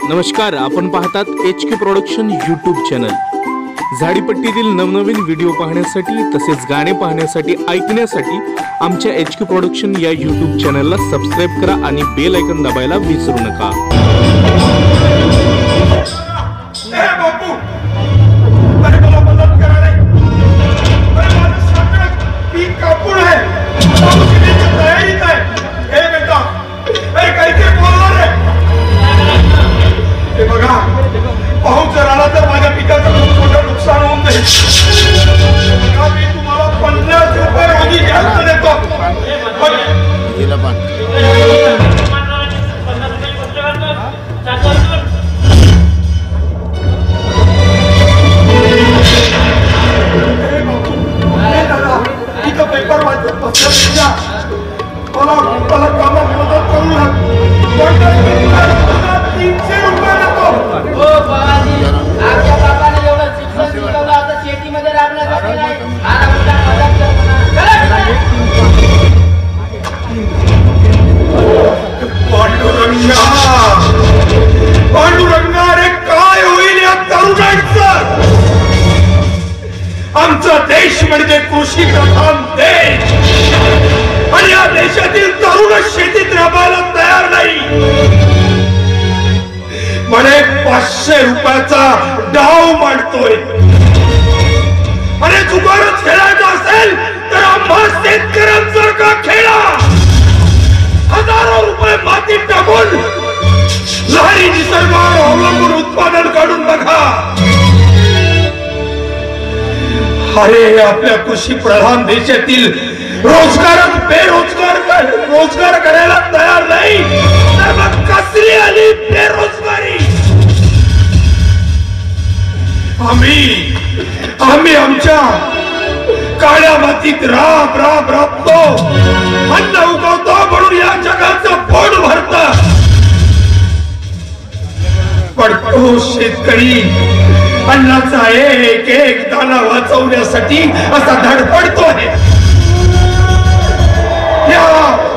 नमस्कार, आपण पाहतात HK प्रोडक्शन यूट्यूब चॅनल। झाडीपट्टीतील नवनवीन व्हिडिओ पाहण्यासाठी तसेच गाणे पाहण्यासाठी ऐकण्यासाठी आमच्या HK प्रोडक्शन या यूट्यूब चॅनलला सबस्क्राइब करा आणि बेल आयकॉन दाबायला विसरू नका। आमचा देश म्हणजे कृषी प्रधान देश आणि या देशातील तरुण शेतीत राबायला तयार नाही। म्हणे 500 रुपयाचा डाव मांडतोय आणि जुगारच खेळायचा असेल तर आम्हा शेतकऱ्यांसारखा खेळा। हजारो रुपये मातीत टाकून लहरी निसर्गावर अवलंबून उत्पादन काढून बघा। अरे आपल्या कृषी प्रधान देशातील रोजगारच रोजगार करायला तयार नाही तर मग कसली आली बेरोजगारी। आम्ही आमच्या काळ्या मातीत राबतो, अन्न उगवतो म्हणून या जगाचं पोट भरत, पण तो शेतकरी अन्नाचा एक एक दाना वाचवण्यासाठी असा धडपडतो आहे।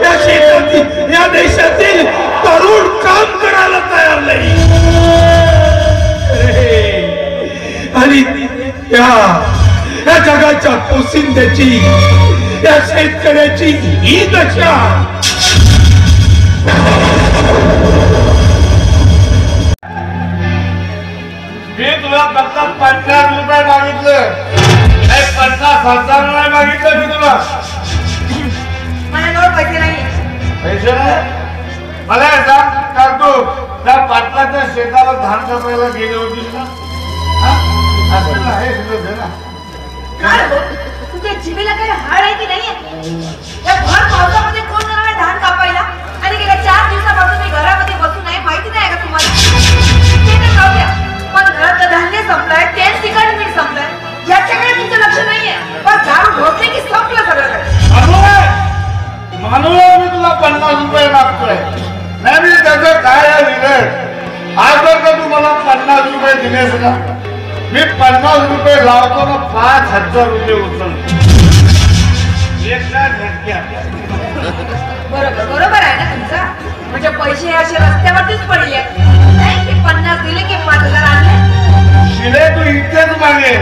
या शेतातील या देशातील तरुण काम करायला तयार नाही आणि या जगाच्या पोशिंद्याची या शेतकऱ्याची ही दशा। मी तुला फक्त 50 रुपये मागितलं, 50,000 नाही मागितलं मी तुला। माझ्याजवळ पैसे नाही। पैसे नाही? मला सांग, का तू त्या पाटलाच्या शेताला धान कापायला गेले होतीस ना? असं आहे ना? काय हो, तुझ्या जिभेला काही हाड आहे की नाही? या भर पावसामध्ये कोण जाणार धान कापायला? आणि गेल्या 4 दिवसापासून मी घरामध्ये बसून आहे, माहिती नाही का तुम्हाला? ते तर जाऊ द्या, पण घरातलं धान्य संपलंय, तेल तिखट मीठ संपलंय, याच्याकडे तुमचं लक्ष नाहीये। पण झाडू ढोकले की संपलं सगळं। म्हणून मी तुला 50 रुपये मागतोय। नाही मी त्याचं काय आहे बिघड? आज जर का तू मला 50 रुपये दिलेस ना, मी 50 रुपये लावतो ना 5,000 रुपये उचलतो एका झटक्यात। बरोबर आहे ना तुमचं? म्हणजे पैसे असे रस्त्यावरतीच पडले नाही की 50 दिले की 5,000 आणले? शिले तू इथेच मागे।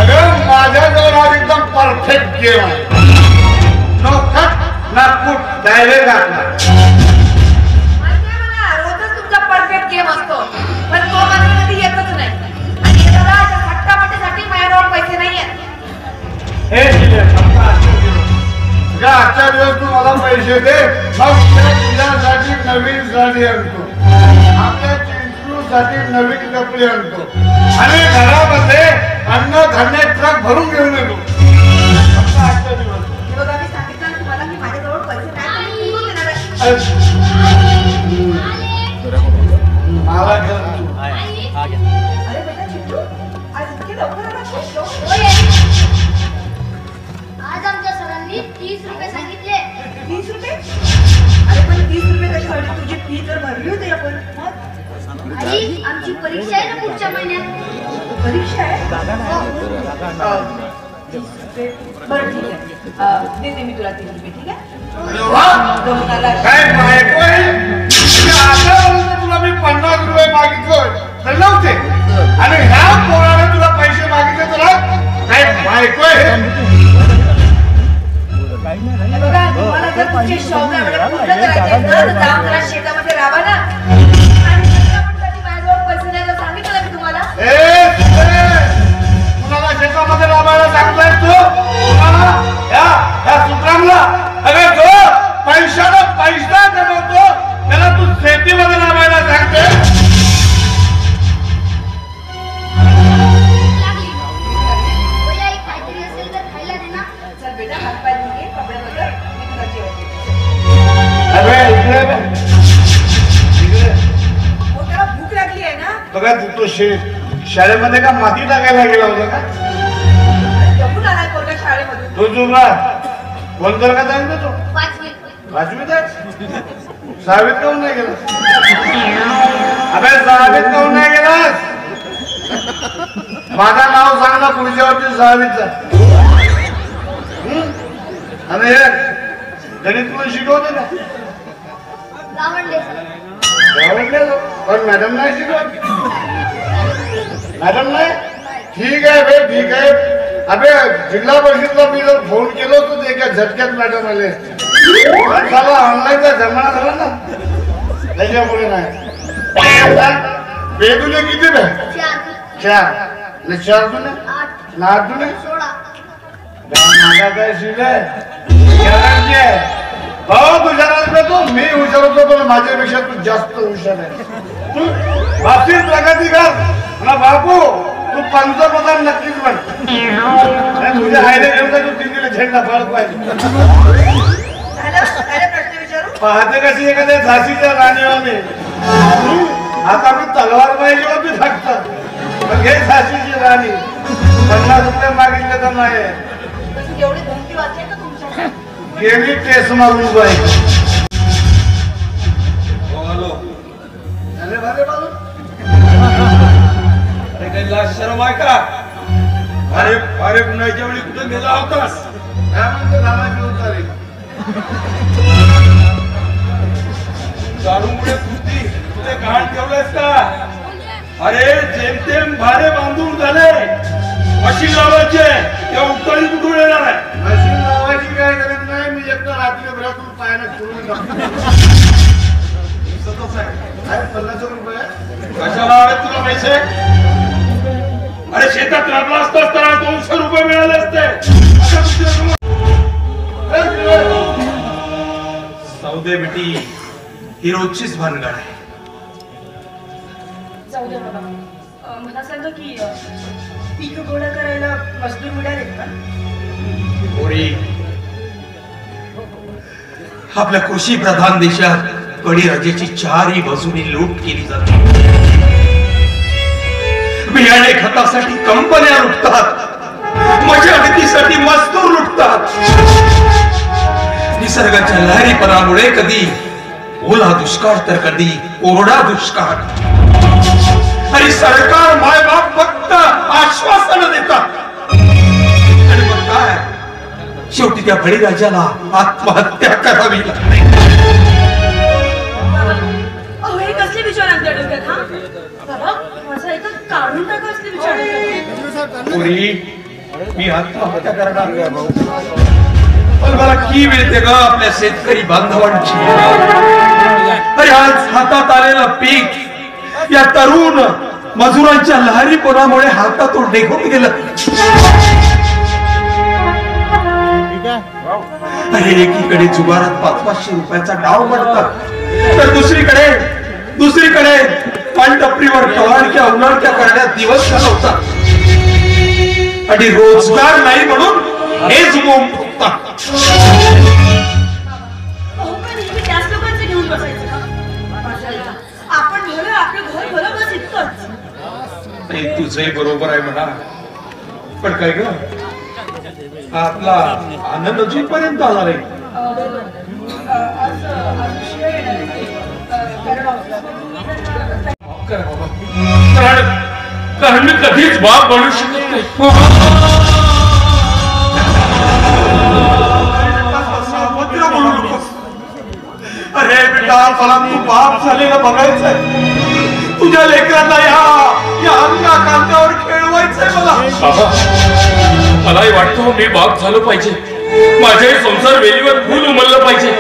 अगं माझ्याजवळ आज एकदम परफेक्ट गेम आहे। नो कट ना कुट, डायरेक्ट आपला। मला रोजच तुमचा परफेक्ट गेम असतो, पण तो मात्र कधी येतच नाही। आणि येताना अशा थट्टापट्टीसाठी माझ्याजवळ पैसे नाही आहेत। हे शिले आजच्या दिवस तू मला पैसे दे, मग तुझ्यासाठी नवीन साडी आणतो, आपल्या चिंटूसाठी नवीन कपडे आणतो आणि घरामध्ये अन्न धान्य ट्रक भरून घेऊन येतो। आजच्या दिवस मी सांगितलं ना तुम्हाला की माझ्याजवळ पैसे नाही, मला अरे बेटा चिंटू, आज इतके लवकर आला? आज आमच्या सरांनी 30 रुपये सांगितले। 30 रुपये? अरे पण 30 रुपये कशासाठी? तुझी फी तर भरली होती आपण। आई आमची परीक्षा आहे ना पुढच्या महिन्यात। परीक्षा आहे? बरं ठीक आहे, देते मी तुला 30 रुपये। ठीक आहे? काय बायको आहे? तुला मी 50 रुपये मागितले तर नव्हते. आणि ह्या पोराने तुला पैसे मागितले तर काय बायको आहे? बघा, तुम्हाला जर तुमचे शौक आहे, म्हणजे पूर्ण करायचे आहेत ना, तर जाऊन जरा शेतामध्ये राहा ना. आणि शेतामध्ये माझ्याजवळ पैसे नाही तर सांगितलं मी तुम्हाला. कुणाला शेतामध्ये राबायला सांगताय तू? या सुत्रांना अरे जो पैशाला पैसा कमवतो त्याला तू शेतीमध्ये राबायला सांगते? लागली होय आई, काहीतरी असेल तर खायला दे ना. चल बेटा, हात पाय धुवून घे, कपडे बदल, मी तुला जेवण देते. अरे इकडे हो, त्याला भूक लागली आहे ना. बघा तो शाळेमध्ये का माती टाकायला गेला होता का? जपून आलाय पोरगा शाळेमधून. तो जुगा कोणतर का जाईल तो? पाचवीत. पाचवीत आहे? सहावीत काहून नाही गेला? अबे सहावीत काहून नाही गेलास? माझं नाव सांग ना पुढच्या वर्षी सहावीतचा. आणि हे गणित तुला शिकवते ना? गावंडे. आवडले पण मॅडम नाही शिकवत. मॅडम नाही? ठीक आहे बे, ठीक आहे. अबे जिल्हा परिषदला मी जर फोन केलो तर ते एका झटक्यात मॅडम आले असते. पण झाला ऑनलाईनचा जमाना झाला ना, त्याच्यामुळे नाही. बेदुले किती बे? 4. 4 आणि 4 दुने 8. 8 दुने 16. माझा काय शिले भाऊ तुझ्या तो मी हुशार होतो पण माझ्यापेक्षा तू जास्त हुशार आहे. तू बाबतीत प्रगती कर ना बापू. तू पंतप्रधान नक्कीच बन. तुझ्या आईने घेऊन तू दिल्लीला झेंडा फडक पाहिजे. झालं? काय प्रश्न विचारू? पाहते कशी एखाद्या झाशीच्या राणीवाने. आता मी तलवार पाहिजे होती फक्त. पण घे झाशीची राणी. 50 रुपये मागितले तर नाही. तशी एवढी धमकी वाचली का तुमच्या? गेली केस मारून बाई. अरे बाबा बाबू, अरे काही लाज शरम आहे का? अरे अरे कुणाच्या वेळी कुठे गेला होतास? काय म्हणतो धामाची उतारी? दारूमुळे तुझे घाण ठेवलंस का? अरे जेमतेम भारे बांधून झाले. मशीन लावायचे त्या उकळी कुठून येणार आहे? मशीन लावायची काय गरज नाही. मी एकदा रात्रीभरातून पायाने फिरून टाकतो. 50 रुपये कशाला हवे तुला पैसे? अरे शेतात राबला असतास तर 200 रुपये मिळाले असते. सौदे बेटी ही रोजचीच भानगड आहे. जाऊ दे बाबा. मला सांगा की पीक गोळा करायला मजदूर मिळाले का? पोरी, आपल्या कृषी प्रधान देशात बळीराजाची 4ही बाजूनी लूट केली जाते. बियाणे खतासाठी कंपन्या लुटतात. मशागतीसाठी मजदूर लुटतात. निसर्गाच्या लहरीपणामुळे कधी ओला दुष्काळ तर कधी कोरडा दुष्काळ. आणि सरकार मायबाप फक्त आश्वासन देतात. आणि मग काय? शेवटी त्या बळीराजाला आत्महत्या करावी लागते. अहो, हे कसले विचार आणते डोक्यात? हा बाबा, माझा एकच काढून टाका असले विचार डोक्यात. पुरी, मी आत्महत्या करणार नाही. पण मला की मिळते ग आपल्या शेतकरी बांधवांची? अरे आज हातात आलेलं पीक या तरुण मजुरांच्या लहरीपणामुळे हातातून निघून गेलं. अरे एकीकडे जुगारात 500-500 रुपयाचा डाव पडतात तर दुसरीकडे पानटपरीवर टवाळक्या उन्हाळक्या करण्यात दिवस घालवतात. आणि रोजगार नाही म्हणून हेच बोंब फुकतात. अहो, पण नेहमी त्याच लोकांचं घेऊन बसायचं का? आपण भलं, आपलं घर भलं, बस इतकंच. तुझंही बरोबर आहे म्हणा. पण काय ग, आपला आनंद अजूनपर्यंत आला नाही. कारण मी कधीच बाप बनू शकत नाही. बोलू नकोस. अरे बेटा, मला तू बाप झालेला बघायचंय. तुझ्या लेकरांना या अंगा कांद्यावर खेळवायचंय मला. बाबा मलाही वाटतं मी बाप झालो पाहिजे, माझ्याही संसार वेलीवर फुल उमललं पाहिजे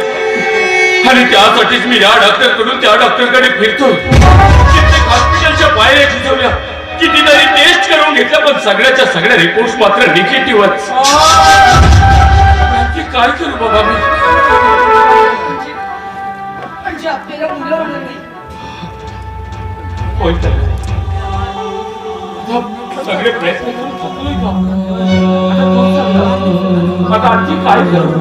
आणि त्यासाठीच मी या डॉक्टरकडून त्या डॉक्टरकडे फिरतो. कित्येक हॉस्पिटलच्या पायऱ्या झिजवल्या, कितीतरी टेस्ट करून घेतल्या, पण सगळ्याच्या सगळ्या रिपोर्ट मात्र निगेटिव्हच. काय करू बाबा मी? म्हणजे आपल्याला मुलं होणार नाही. होय तर सगळे प्रयत्न करून थकलोय बाबा. आता आणखी काय करू?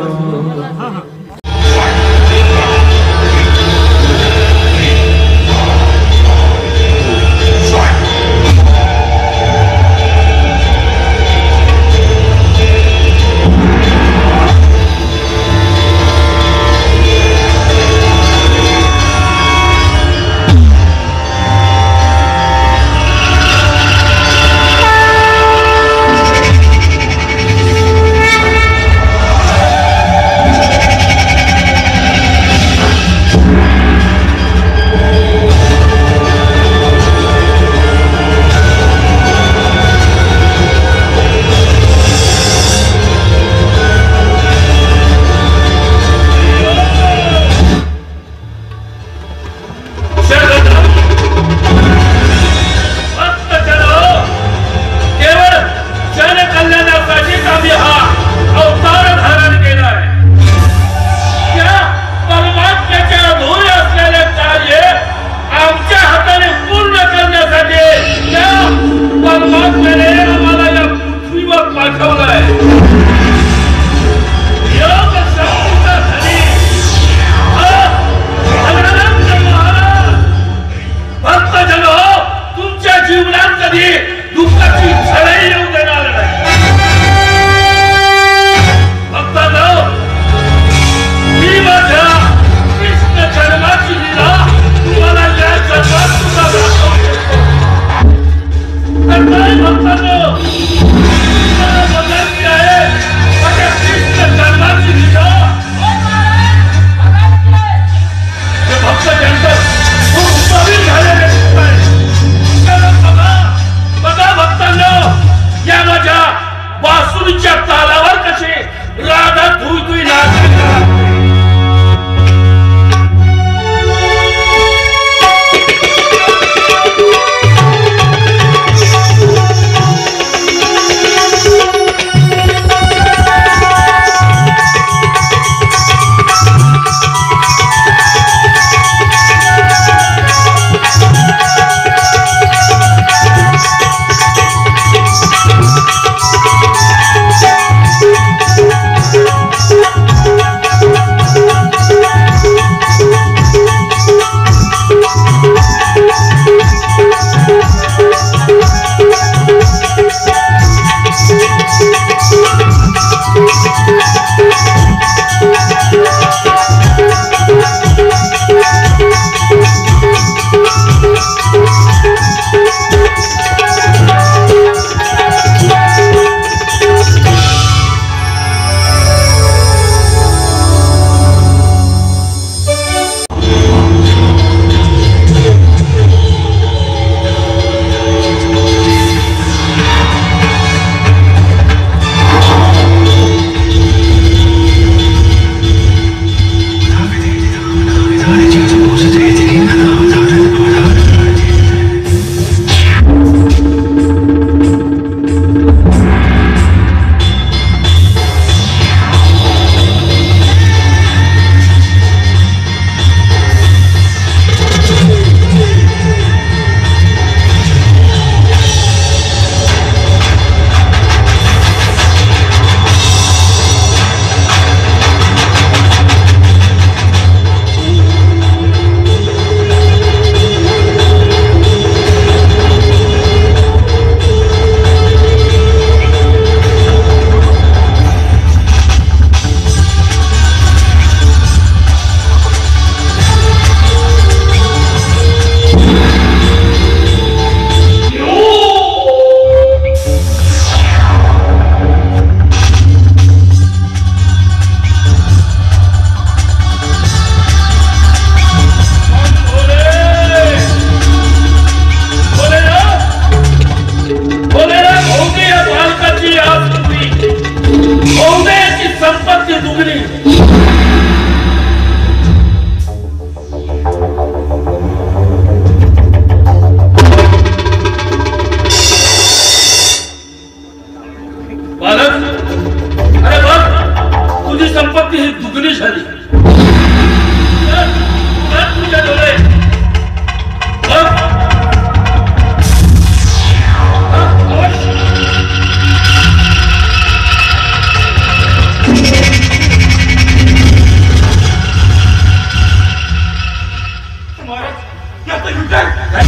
तुला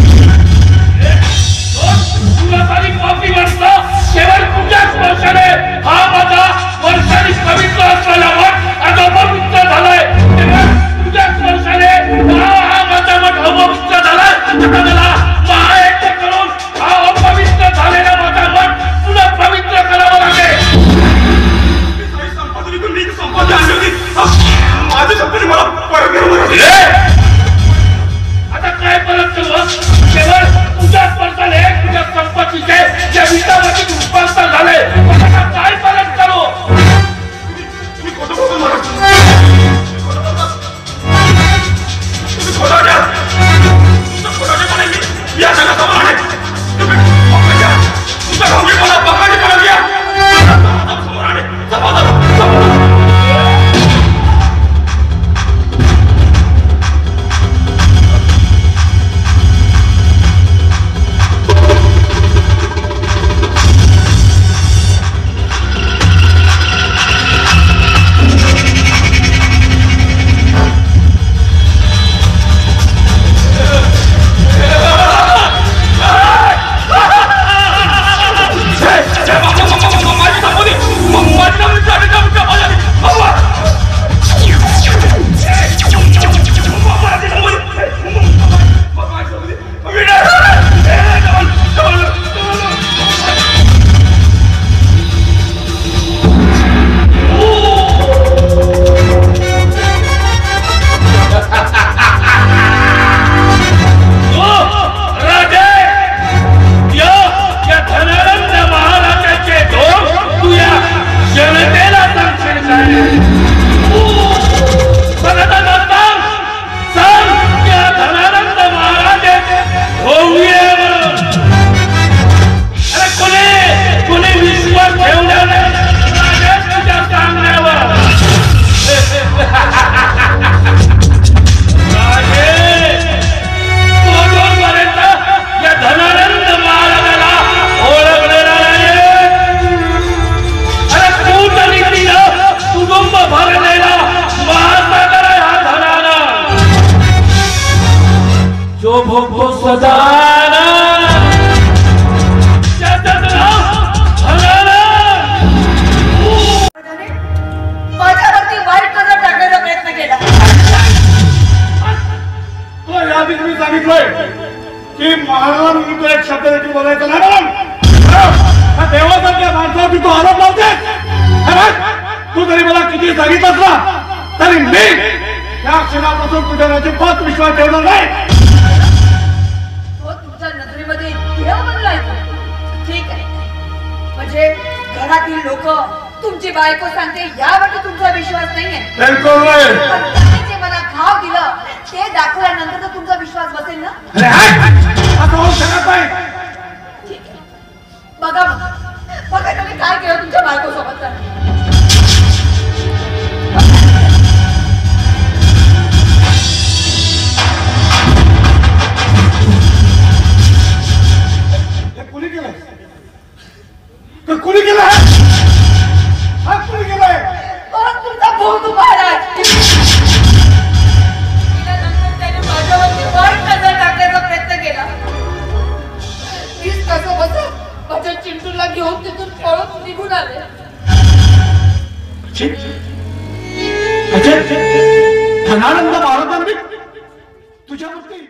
सारी पापी माणसं केवळ तुझ्याच स्पर्शाने हा माझा वर्षांनी पवित्र असलेला मठ आज अपवित्र झालाय. केवळ तुझ्याच स्पर्शाने हा माझा मठ अपवित्र झालाय. आता मला महायज्ञ करून हा अपवित्र झालेला माझा मठ पुन्हा पवित्र करावा लागेल. माझी संपत्ती मला परत मिळवून आता काय परत करू? केवळ तुझ्या स्पर्शाने तुझ्या संपत्तीचे ज्या विटामध्ये रूपांतर झाले आता काय परत करू? तुम्ही खोटं बोलतो मला. तुम्ही खोटाच्या खोटाचेपणे मी या जगासमोर आहे. तुम्ही तुमच्या भावनेपणा बकाजीपणा घ्या समोर आहे. समाधान माझ्यावरती वाईट नजर टाकण्याचा प्रयत्न केला. तुला याआधी मी सांगितलंय की महाराज म्हणून तू एक शब्द देखील बोलायचा नाही म्हणून. देवासारख्या माणसावरती तू आरोप लावते. तू जरी मला किती सांगितलं असला तरी मी या क्षणापासून तुझ्या अजिबात विश्वास ठेवणार नाही. तो तुमच्या नजरेमध्ये देव बनलाय. ठीक आहे, म्हणजे घरातील लोक तुमची बायको सांगते यावर तुमचा विश्वास नाहीये. बिलकुल नाही. पण त्याने जे मला घाव दिलं ते दाखवल्यानंतर तर तुमचा विश्वास बसेल ना. असं होऊ शकत नाही. ठीक आहे, बघा बघा तुम्ही काय केलं तुमच्या बायको सोबत. कुणी केलंय? कुणी केलंय? हा कुणी केलंय? तुमचा भाऊ तू महाराज. त्याने माझ्यावरती वाईट नजर टाकण्याचा प्रयत्न केला. मीच कसं बसत माझ्या चिंटूला घेऊन तिथून पळून निघून आले. धनानंद महाराजांनी तुझ्यावरती